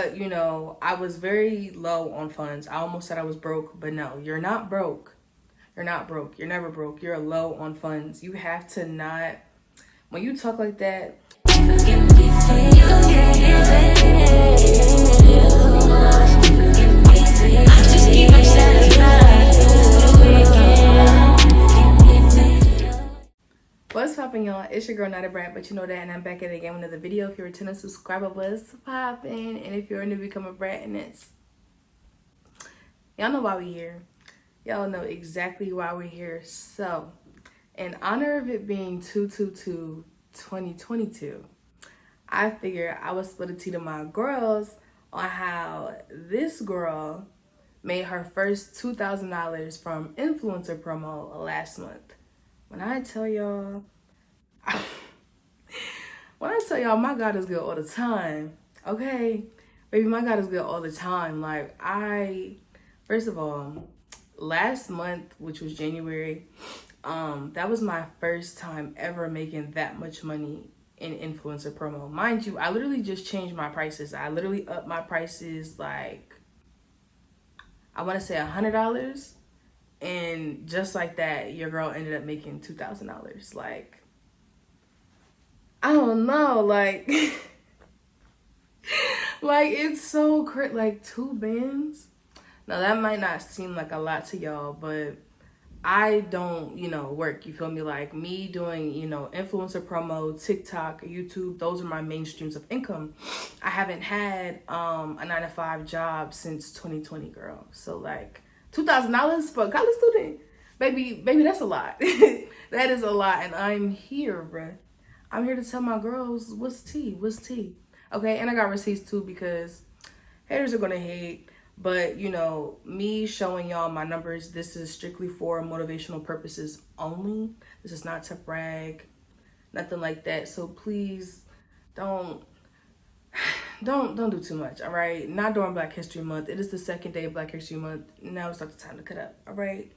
But you know, I was very low on funds. I almost said I was broke, but no, you're not broke. You're not broke. You're never broke. You're low on funds. You have to not, when you talk like that. What's poppin', y'all? It's your girl Nyethebrat, but you know that, and I'm back at it again with another video. If you're a returning subscriber, what's poppin'? And if you're new, become a brat, and it's, y'all know why we here. Y'all know exactly why we're here. So, in honor of it being 2/22/2022, I figured I would split a tea to my girls on how this girl made her first $2,000 from influencer promo last month. When I tell y'all, my God is good all the time, okay? Baby, my God is good all the time. Like, first of all, last month, which was January, that was my first time ever making that much money in influencer promo. Mind you, I literally just changed my prices. I literally upped my prices, like, I want to say $100. And just like that, your girl ended up making $2,000. Like, I don't know, like, like it's so crazy. Like 2 bands. Now that might not seem like a lot to y'all, but I don't, work. You feel me? Like me doing, influencer promo, TikTok, YouTube. Those are my main streams of income. I haven't had a 9-to-5 job since 2020, girl. So like, $2,000 for a college student, baby, that's a lot. That is a lot, and I'm here, bruh. I'm here to tell my girls what's tea. Okay, and I got receipts too because haters are gonna hate. But me showing y'all my numbers, this is strictly for motivational purposes only. This is not to brag, nothing like that. So please don't do too much, all right? Not during Black History Month. It is the second day of Black History Month. Now it's not the time to cut up, all right?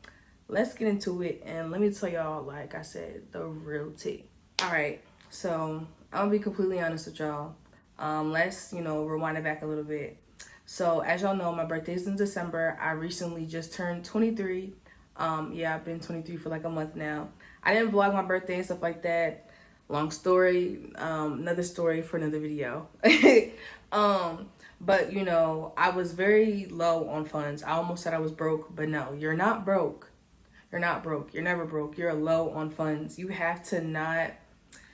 Let's get into it, and let me tell y'all, like I said, the real tea. All right, so I'm gonna be completely honest with y'all. Let's, rewind it back a little bit. So as y'all know, my birthday's in December. I recently just turned 23. Yeah, I've been 23 for like a month now. I didn't vlog my birthday and stuff like that. Long story, another story for another video. But I was very low on funds. I almost said I was broke, but no, you're not broke. You're not broke. You're never broke. You're low on funds. You have to not,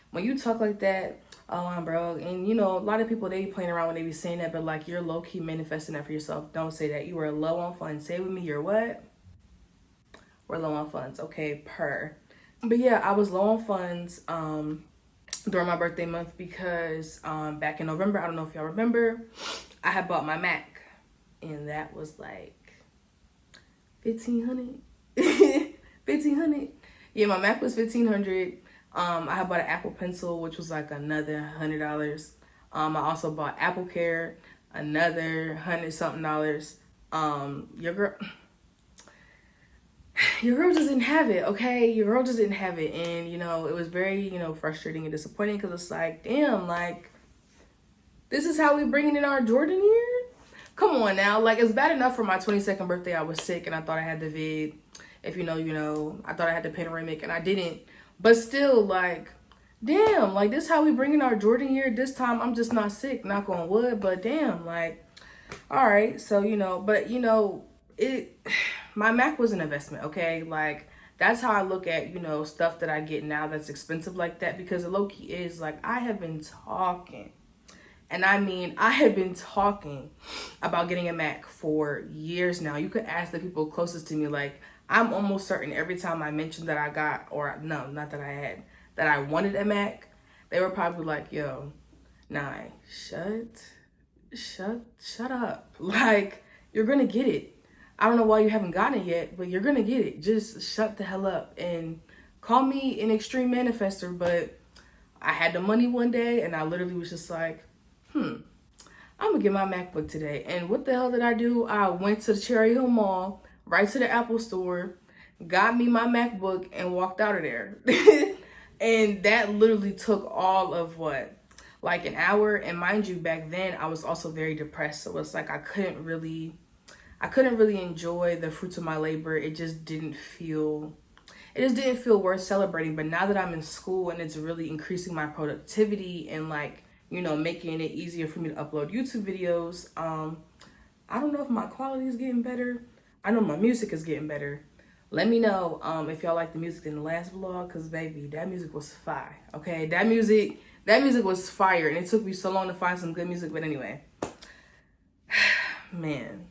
when you talk like that, oh, I'm broke. And a lot of people, they be playing around when they be saying that, but like you're low key manifesting that for yourself. Don't say that. You are low on funds. Say it with me, you're what? We're low on funds. Okay, But yeah, I was low on funds during my birthday month because back in November, I don't know if y'all remember, I had bought my Mac, and that was like $1,500. $1,500. Yeah, my Mac was $1,500. I had bought an Apple Pencil, which was like another $100. I also bought Apple Care, another $100-something. Your girl just didn't have it, okay? Your girl just didn't have it. And, it was very, frustrating and disappointing because it's like, damn, like, this is how we bringing in our Jordan year? Come on now. Like, it's bad enough for my 22nd birthday, I was sick and I thought I had the vid. If you know, I thought I had the panoramic and I didn't. But still, like, damn, like, this is how we bringing our Jordan year. This time, I'm just not sick, knock on wood. But damn, like, all right. So, but, my Mac was an investment, okay? Like, that's how I look at, stuff that I get now that's expensive like that, because it low-key is, like, I have been talking, and I mean, I have been talking about getting a Mac for years now. You could ask the people closest to me, like, I'm almost certain every time I mentioned that I got, or no, not that I had, that I wanted a Mac, they were probably like, yo, Nye, shut up. Like, you're gonna get it. I don't know why you haven't gotten it yet, but you're gonna get it. Just shut the hell up and call me an extreme manifester. But I had the money one day and I literally was just like, I'm gonna get my MacBook today. And what the hell did I do? I went to the Cherry Hill Mall, right to the Apple store, got me my MacBook and walked out of there. And that literally took all of what? like an hour. And mind you, back then I was also very depressed, so it's like I couldn't really enjoy the fruits of my labor. It just didn't feel worth celebrating. But now that I'm in school and it's really increasing my productivity and like, making it easier for me to upload YouTube videos, I don't know if my quality is getting better. I know my music is getting better. Let me know if y'all like the music in the last vlog, because baby, that music was fire. Okay, that music was fire, and it took me so long to find some good music. But anyway, man,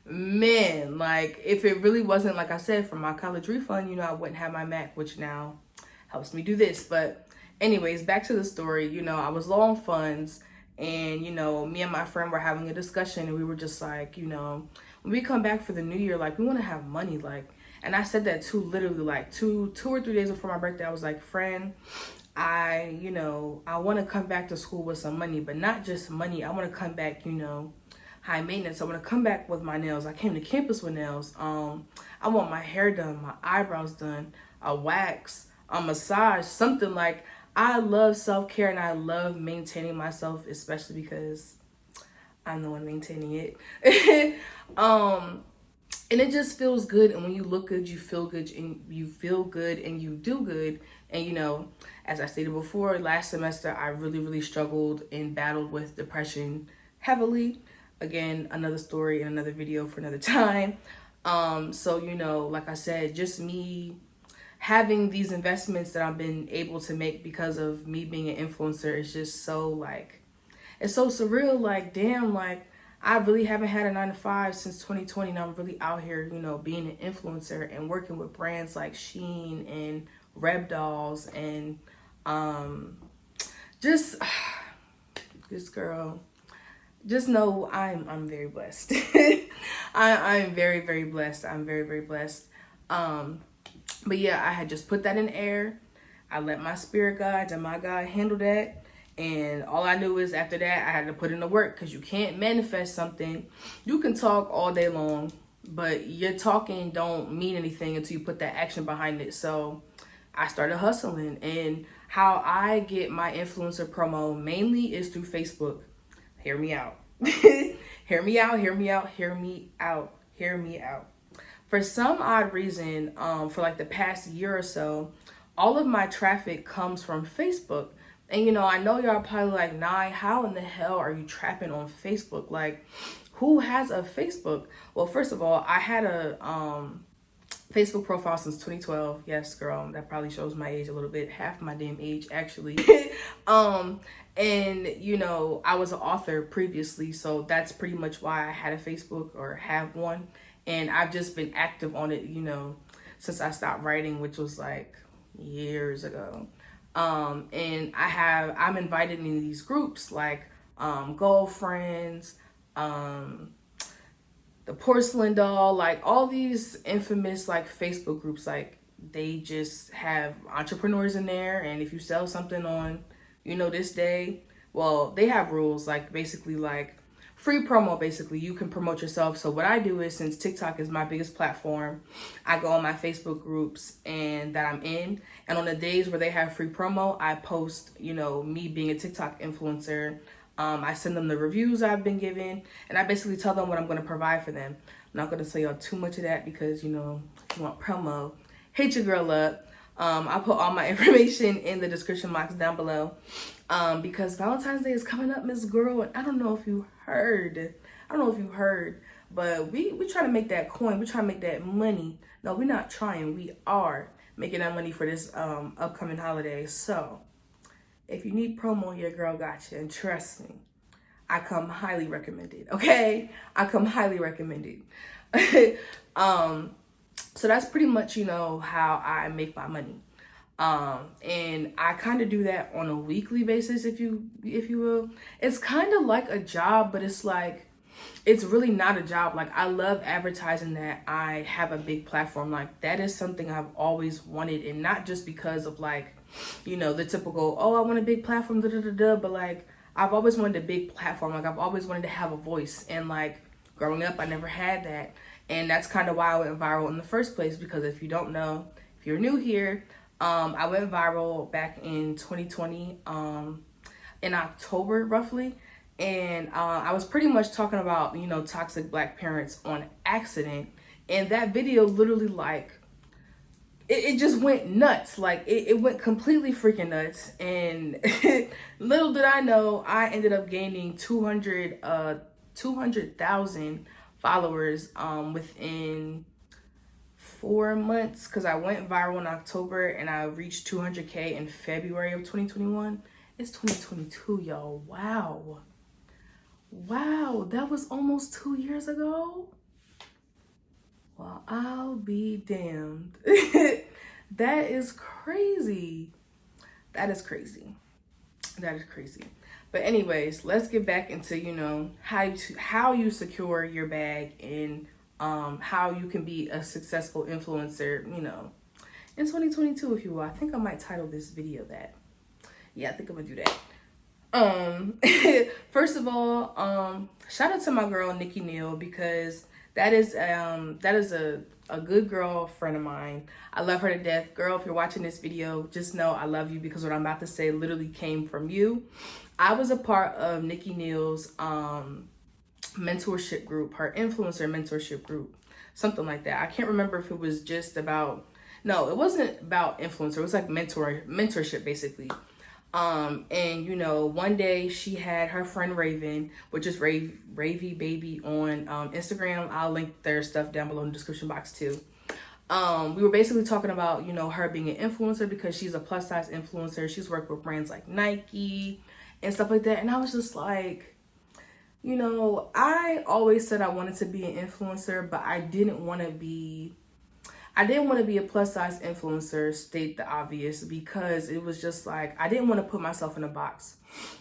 man, like if it really wasn't, like I said, for my college refund, I wouldn't have my Mac, which now helps me do this. But anyways, back to the story. I was low on funds, and me and my friend were having a discussion, and we were just like, when we come back for the new year, like we want to have money, like. And I said that too, literally like two or 3 days before my birthday. I was like, friend, I want to come back to school with some money, but not just money. I want to come back, high maintenance. I want to come back with my nails. I came to campus with nails. I want my hair done, my eyebrows done, a wax, a massage, something. Like, I love self-care and I love maintaining myself, especially because I'm the one maintaining it. And it just feels good. And when you look good, you feel good, and you do good. And as I stated before, last semester I really, really struggled and battled with depression heavily. Again, another story and another video for another time. So like I said, just me having these investments that I've been able to make because of me being an influencer is just so, like, it's so surreal. Like, damn, like, I really haven't had a 9-to-5 since 2020, and I'm really out here, being an influencer and working with brands like Shein and Reb Dolls and just this girl. Just know I'm very blessed. I'm very, very blessed. I'm very, very blessed. But yeah, I had just put that in the air. I let my spirit guides and my God handle that. And all I knew is after that, I had to put in the work, because you can't manifest something. You can talk all day long, but your talking don't mean anything until you put that action behind it. So I started hustling, and how I get my influencer promo mainly is through Facebook. Hear me out. Hear me out, hear me out, hear me out, hear me out. For some odd reason, for like the past year or so, all of my traffic comes from Facebook. And I know y'all probably like, Nye, how in the hell are you trapping on Facebook? Like, who has a Facebook? Well, first of all, I had a Facebook profile since 2012. Yes, girl, that probably shows my age a little bit, half my damn age actually. And I was an author previously, so that's pretty much why I had a Facebook, or have one. And I've just been active on it, since I stopped writing, which was like years ago. And I'm invited in these groups like Girlfriends, the Porcelain Doll, like all these infamous like Facebook groups. Like, they just have entrepreneurs in there, and if you sell something on this day, well, they have rules, like basically like free promo. Basically, you can promote yourself. So what I do is, since TikTok is my biggest platform, I go on my Facebook groups and that I'm in, and on the days where they have free promo, I post, me being a TikTok influencer. I send them the reviews I've been given, and I basically tell them what I'm going to provide for them. I'm not going to tell y'all too much of that, because, if you want promo, hit your girl up. I'll put all my information in the description box down below, because Valentine's Day is coming up, Miss Girl, and I don't know if you heard, but we try to make that coin. We try to make that money. No, we're not trying. We are making that money for this upcoming holiday. So if you need promo, your girl got you. And trust me, I come highly recommended. Okay, I come highly recommended. So that's pretty much, how I make my money. And I kind of do that on a weekly basis, if you will. It's kind of like a job, but it's like, it's really not a job. Like, I love advertising that I have a big platform. Like, that is something I've always wanted, and not just because of like, the typical, oh, I want a big platform, but like, I've always wanted a big platform. Like, I've always wanted to have a voice, and like, growing up, I never had that. And that's kind of why I went viral in the first place, because if you don't know, if you're new here, I went viral back in 2020. in October roughly. And I was pretty much talking about, you know, toxic black parents on accident. And that video literally like, it just went nuts. Like it went completely freaking nuts. And little did I know, I ended up gaining 200,000 followers within 4 months, because I went viral in October and I reached 200K in February of 2021. It's 2022, y'all. Wow. Wow, that was almost 2 years ago. Well, I'll be damned. That is crazy. That is crazy. That is crazy. But anyways, let's get back into, you know, how you secure your bag and how you can be a successful influencer, you know, in 2022, if you will. I think I might title this video that. Yeah, I think I'm gonna do that. First of all, shout out to my girl Nikki Neal, because that is a good girl friend of mine. I love her to death. Girl, if you're watching this video, just know I love you, because what I'm about to say literally came from you. I was a part of Nikki Neal's mentorship group, her influencer mentorship group, something like that. I can't remember if it was just about, no, it wasn't about influencer. It was like mentorship basically. And you know, one day she had her friend Raven, which is Ravy Baby on Instagram. I'll link their stuff down below in the description box too. We were basically talking about, you know, her being an influencer because she's a plus size influencer. She's worked with brands like Nike and stuff like that. And I was just like, you know, I always said I wanted to be an influencer, but I didn't want to be a plus size influencer, state the obvious, because it was just like, I didn't want to put myself in a box.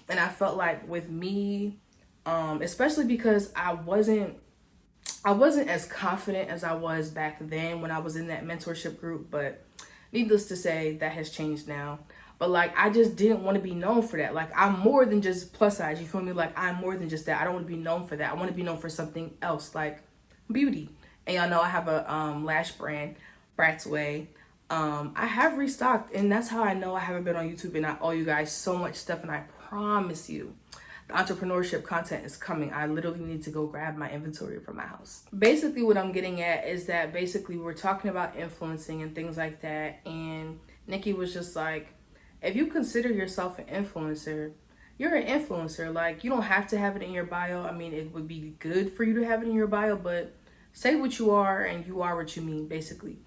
And I felt like with me, especially because I wasn't as confident as I was back then when I was in that mentorship group, but needless to say, that has changed now. But like, I just didn't want to be known for that. Like, I'm more than just plus size, you feel me? Like, I'm more than just that. I don't want to be known for that. I want to be known for something else, like beauty. And y'all know I have a lash brand, Bratsway. I have restocked, and that's how I know I haven't been on YouTube and I owe you guys so much stuff. And I promise you, the entrepreneurship content is coming. I literally need to go grab my inventory from my house. Basically, what I'm getting at is that basically we're talking about influencing and things like that. And Nikki was just like, if you consider yourself an influencer, you're an influencer. Like, you don't have to have it in your bio. I mean, it would be good for you to have it in your bio, but say what you are and you are what you mean, basically.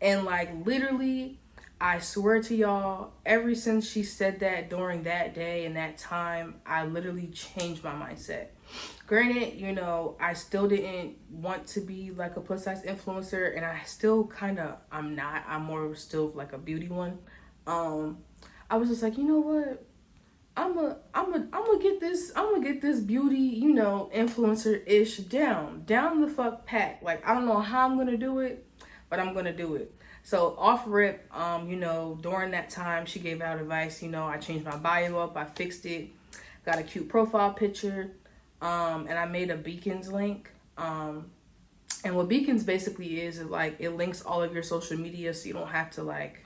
And like, literally, I swear to y'all, ever since she said that during that day and that time, I literally changed my mindset. Granted, you know, I still didn't want to be like a plus size influencer, and I still kind of, I'm not. I'm more still like a beauty one. I was just like, you know what? I'm gonna get this beauty, you know, influencer-ish down the fuck pat. Like, I don't know how I'm gonna do it, but I'm gonna do it. So off rip, you know, during that time, she gave out advice. You know, I changed my bio up, I fixed it, got a cute profile picture, and I made a Beacons link. And what Beacons basically is like, it links all of your social media, so you don't have to like,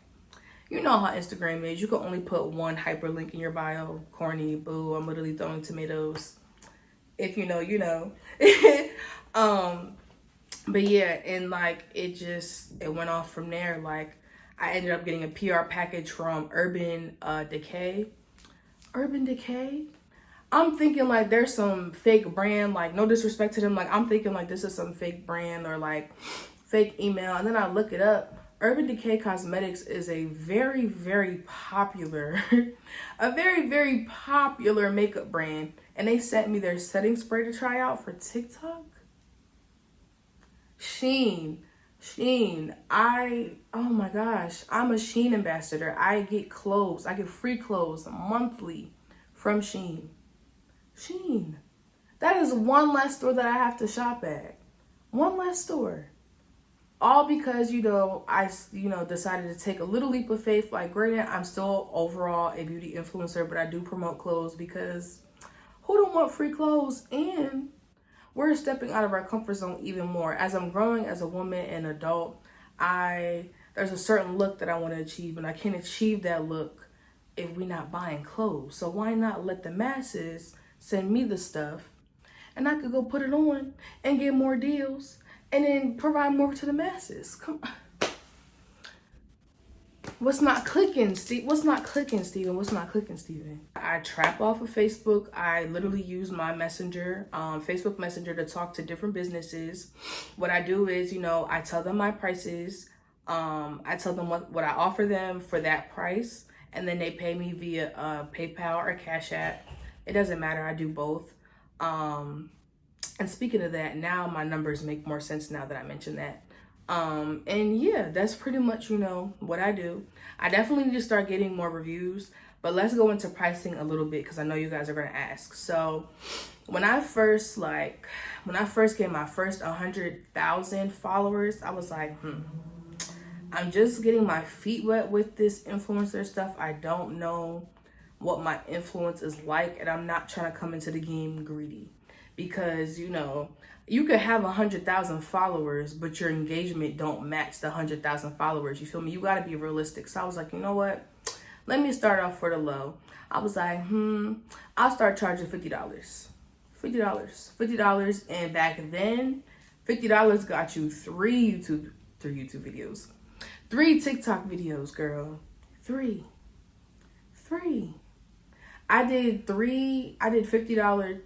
you know how Instagram is. You can only put one hyperlink in your bio. Corny, boo, I'm literally throwing tomatoes. If you know, you know. But yeah, and like, it went off from there. Like, I ended up getting a PR package from Urban Decay. Urban Decay? I'm thinking like there's some fake brand, like no disrespect to them. Like, I'm thinking like this is some fake brand or like fake email. And then I look it up. Urban Decay Cosmetics is a very, very popular, very popular makeup brand. And they sent me their setting spray to try out for TikTok. Shein, oh my gosh, I'm a Shein ambassador. I get clothes, I get free clothes monthly from Shein. That is one less store that I have to shop at. One less store. All because, you know, I, you know, decided to take a little leap of faith. Like, granted, I'm still overall a beauty influencer, but I do promote clothes because who don't want free clothes? And we're stepping out of our comfort zone even more. As I'm growing as a woman and adult, there's a certain look that I want to achieve, and I can't achieve that look if we're not buying clothes? So why not let the masses send me the stuff and I could go put it on and get more deals and then provide more to the masses? Come on. What's not clicking, Steve? What's not clicking, Steven? What's not clicking, Steven? I trap off of Facebook. I literally use my messenger, Facebook Messenger, to talk to different businesses. What I do is, you know, I tell them my prices. I tell them what I offer them for that price, and then they pay me via PayPal or Cash App. It doesn't matter. I do both. And speaking of that, now my numbers make more sense now that I mentioned that. And yeah, that's pretty much, you know, what I do. I definitely need to start getting more reviews, but let's go into pricing a little bit because I know you guys are going to ask. So when I first get my first 100,000 followers, I was like, I'm just getting my feet wet with this influencer stuff. I don't know what my influence is like, and I'm not trying to come into the game greedy because, you know, you could have 100,000 followers, but your engagement don't match the 100,000 followers. You feel me? You got to be realistic. So I was like, you know what? Let me start off for the low. I was like, I'll start charging $50. $50. And back then, $50 got you three YouTube videos. 3 TikTok videos, girl. 3. I did $3 $50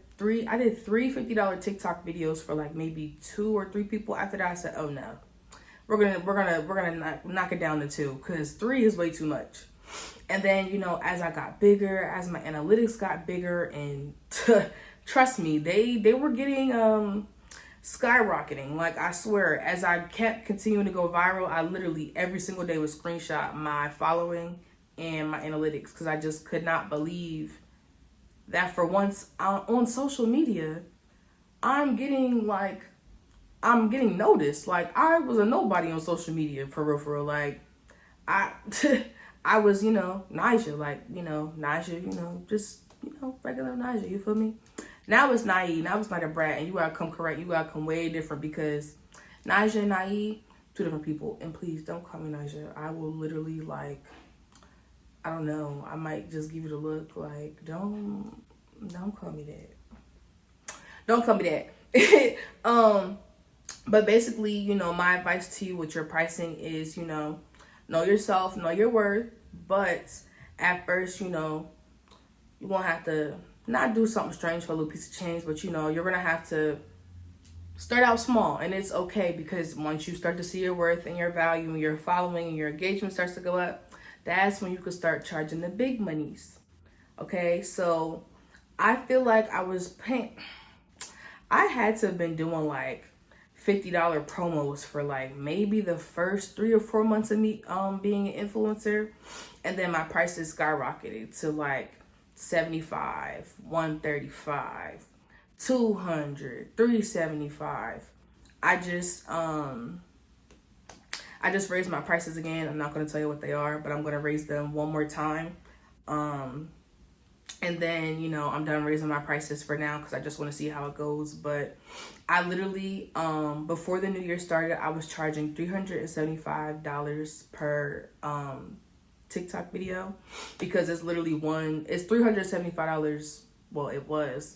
TikTok videos for like maybe 2 or 3 people. After that, I said, oh no, we're gonna knock it down to 2 because 3 is way too much. And then, you know, as I got bigger, as my analytics got bigger, and trust me, they were getting skyrocketing. Like, I swear, as I kept continuing to go viral, I literally every single day would screenshot my following and my analytics because I just could not believe that for once on social media, I'm getting noticed. Like, I was a nobody on social media, for real. Like, I was, you know, Nija, just, you know, regular Nija, you feel me? Now it's Nyethebrat. Now it's Nyethebrat, and you gotta come correct. You gotta come way different because Nija and Nyethebrat, 2 different people. And please don't call me Nija. I will literally, like, I don't know. I might just give you the look. Like, don't call me that. Don't call me that. But basically, you know, my advice to you with your pricing is, you know yourself, know your worth. But at first, you know, you won't have to not do something strange for a little piece of change. But, you know, you're going to have to start out small. And it's okay because once you start to see your worth and your value and your following and your engagement starts to go up, that's when you could start charging the big monies. Okay, so I feel like I had to have been doing like $50 promos for like maybe the first 3 or 4 months of me being an influencer, and then my prices skyrocketed to like $75, $135, $200, $375. I just raised my prices again. I'm not going to tell you what they are, but I'm going to raise them one more time. And then, you know, I'm done raising my prices for now because I just want to see how it goes. But I literally, before the new year started, I was charging $375 per TikTok video because it's literally it's $375. Well, it was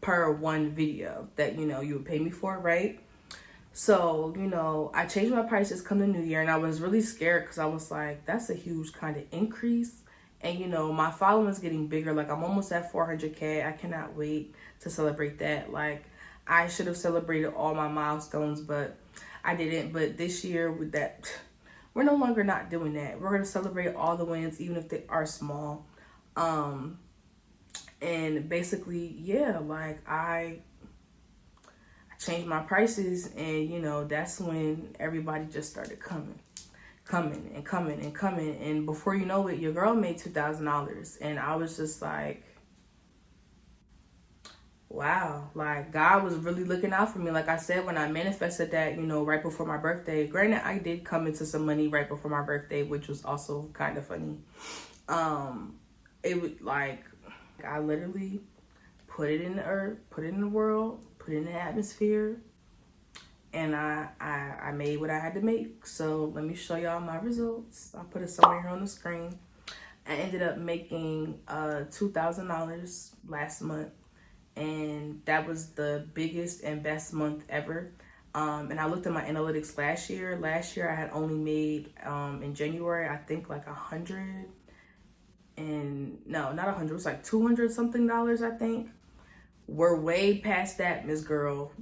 per one video that, you know, you would pay me for, right? So, you know, I changed my prices come the new year, and I was really scared because I was like, that's a huge kind of increase. And, you know, my following is getting bigger. Like, I'm almost at 400K. I cannot wait to celebrate that. Like, I should have celebrated all my milestones, but I didn't. But this year with that, we're no longer not doing that. We're going to celebrate all the wins, even if they are small. And basically, yeah, like, I changed my prices, and, you know, that's when everybody just started coming. And before you know it, your girl made $2,000. And I was just like, wow, like, God was really looking out for me. Like I said, when I manifested that, you know, right before my birthday, granted, I did come into some money right before my birthday, which was also kind of funny. It was like, I literally put it in the earth, put it in the world, put it in the atmosphere, and I made what I had to make. So let me show y'all my results. I'll put it somewhere here on the screen. I ended up making $2,000 last month, and that was the biggest and best month ever. And I looked at my analytics last year. Last year I had only made in January, I think like $100, and no, not 100. It was like 200 something dollars, I think. We're way past that, Miss Girl.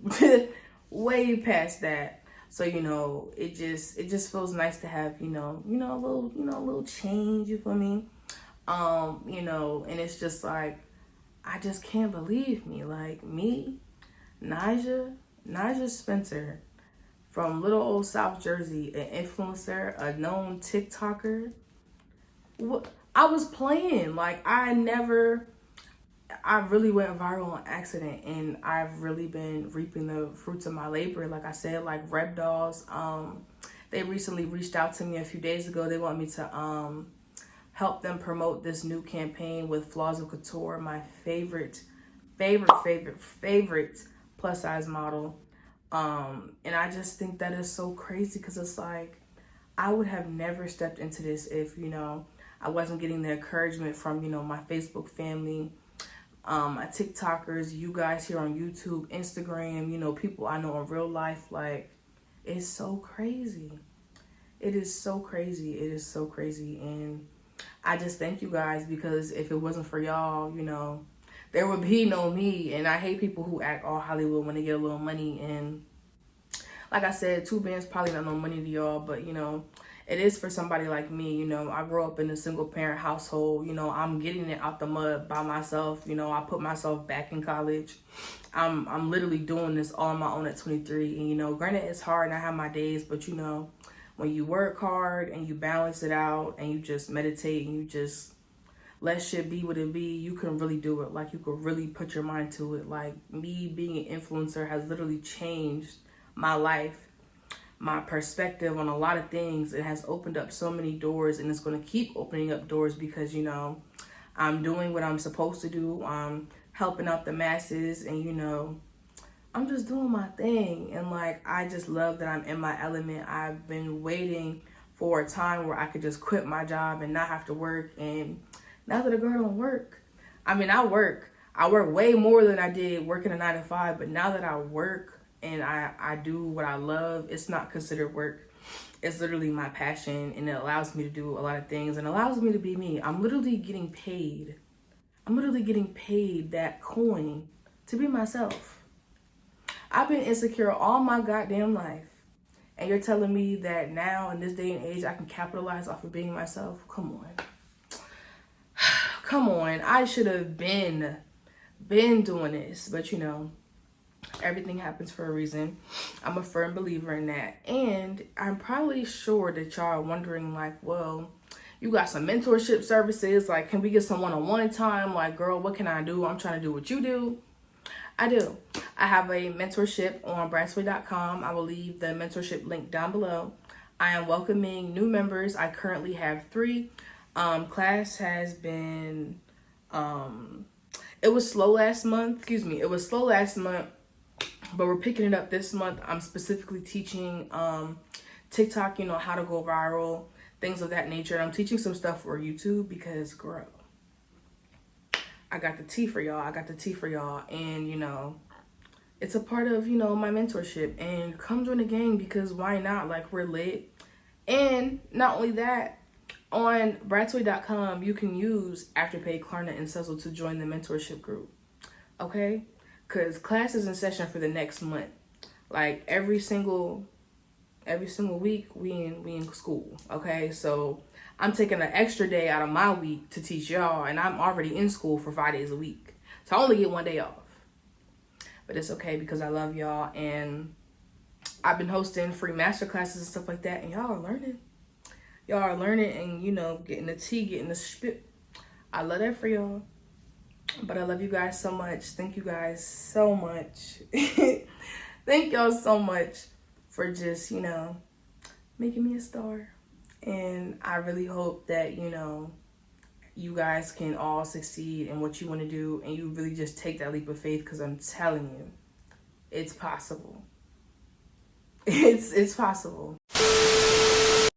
Way past that. So, you know, it just feels nice to have, a little change, you feel me? You know, and it's just like, I just can't believe me. Like me, Nija Spencer from little old South Jersey, an influencer, a known TikToker. I was playing. Like I really went viral on accident, and I've really been reaping the fruits of my labor. Like I said, like Rep Dolls, they recently reached out to me a few days ago. They want me to help them promote this new campaign with Flaws of Couture, my favorite plus size model. And I just think that is so crazy, because it's like, I would have never stepped into this if, I wasn't getting the encouragement from, my Facebook family, my TikTokers, you guys here on YouTube, Instagram, people I know in real life. Like, it's so crazy. It is so crazy. It is so crazy. And I just thank you guys, because if it wasn't for y'all, there would be no me. And I hate people who act all Hollywood when they get a little money. And like I said, 2 bands probably not no money to y'all, but it is for somebody like me. I grew up in a single parent household. I'm getting it out the mud by myself. I put myself back in college. I'm literally doing this all on my own at 23. And granted it's hard and I have my days, but when you work hard and you balance it out and you just meditate and you just let shit be what it be, you can really do it. Like, you could really put your mind to it. Like, me being an influencer has literally changed my life, my perspective on a lot of things. It has opened up so many doors, and it's going to keep opening up doors, because I'm doing what I'm supposed to do. I'm helping out the masses, and I'm just doing my thing. And like, I just love that I'm in my element. I've been waiting for a time where I could just quit my job and not have to work. And now that a girl don't work, I mean, I work way more than I did working a 9 to 5, but now that I work and I do what I love, it's not considered work. It's literally my passion, and it allows me to do a lot of things and allows me to be me. I'm literally getting paid. That coin to be myself. I've been insecure all my goddamn life, and you're telling me that now in this day and age I can capitalize off of being myself? Come on. I should have been doing this, but everything happens for a reason. I'm a firm believer in that. And I'm probably sure that y'all are wondering, like, well, you got some mentorship services. Like, can we get some one-on-one time? Like, girl, what can I do? I'm trying to do what you do. I do. I have a mentorship on Bratsway.com. I will leave the mentorship link down below. I am welcoming new members. I currently have 3. Class has been, it was slow last month, but we're picking it up this month. I'm specifically teaching TikTok, how to go viral, things of that nature. And I'm teaching some stuff for YouTube, because, girl, I got the tea for y'all. And, it's a part of, my mentorship. And come join the gang, because why not? Like, we're lit. And not only that, on Bratsway.com, you can use Afterpay, Klarna, and Sezzle to join the mentorship group. Okay? Because class is in session for the next month. Like, every single week, we in school. Okay? So I'm taking an extra day out of my week to teach y'all, and I'm already in school for 5 days a week. So I only get 1 day off. But it's okay, because I love y'all, and I've been hosting free master classes and stuff like that, and y'all are learning. And, getting the tea, getting the spit. I love that for y'all. But I love you guys so much. Thank you guys so much. Thank y'all so much for just, making me a star. And I really hope that, you guys can all succeed in what you want to do, and you really just take that leap of faith, because I'm telling you, it's possible. It's possible.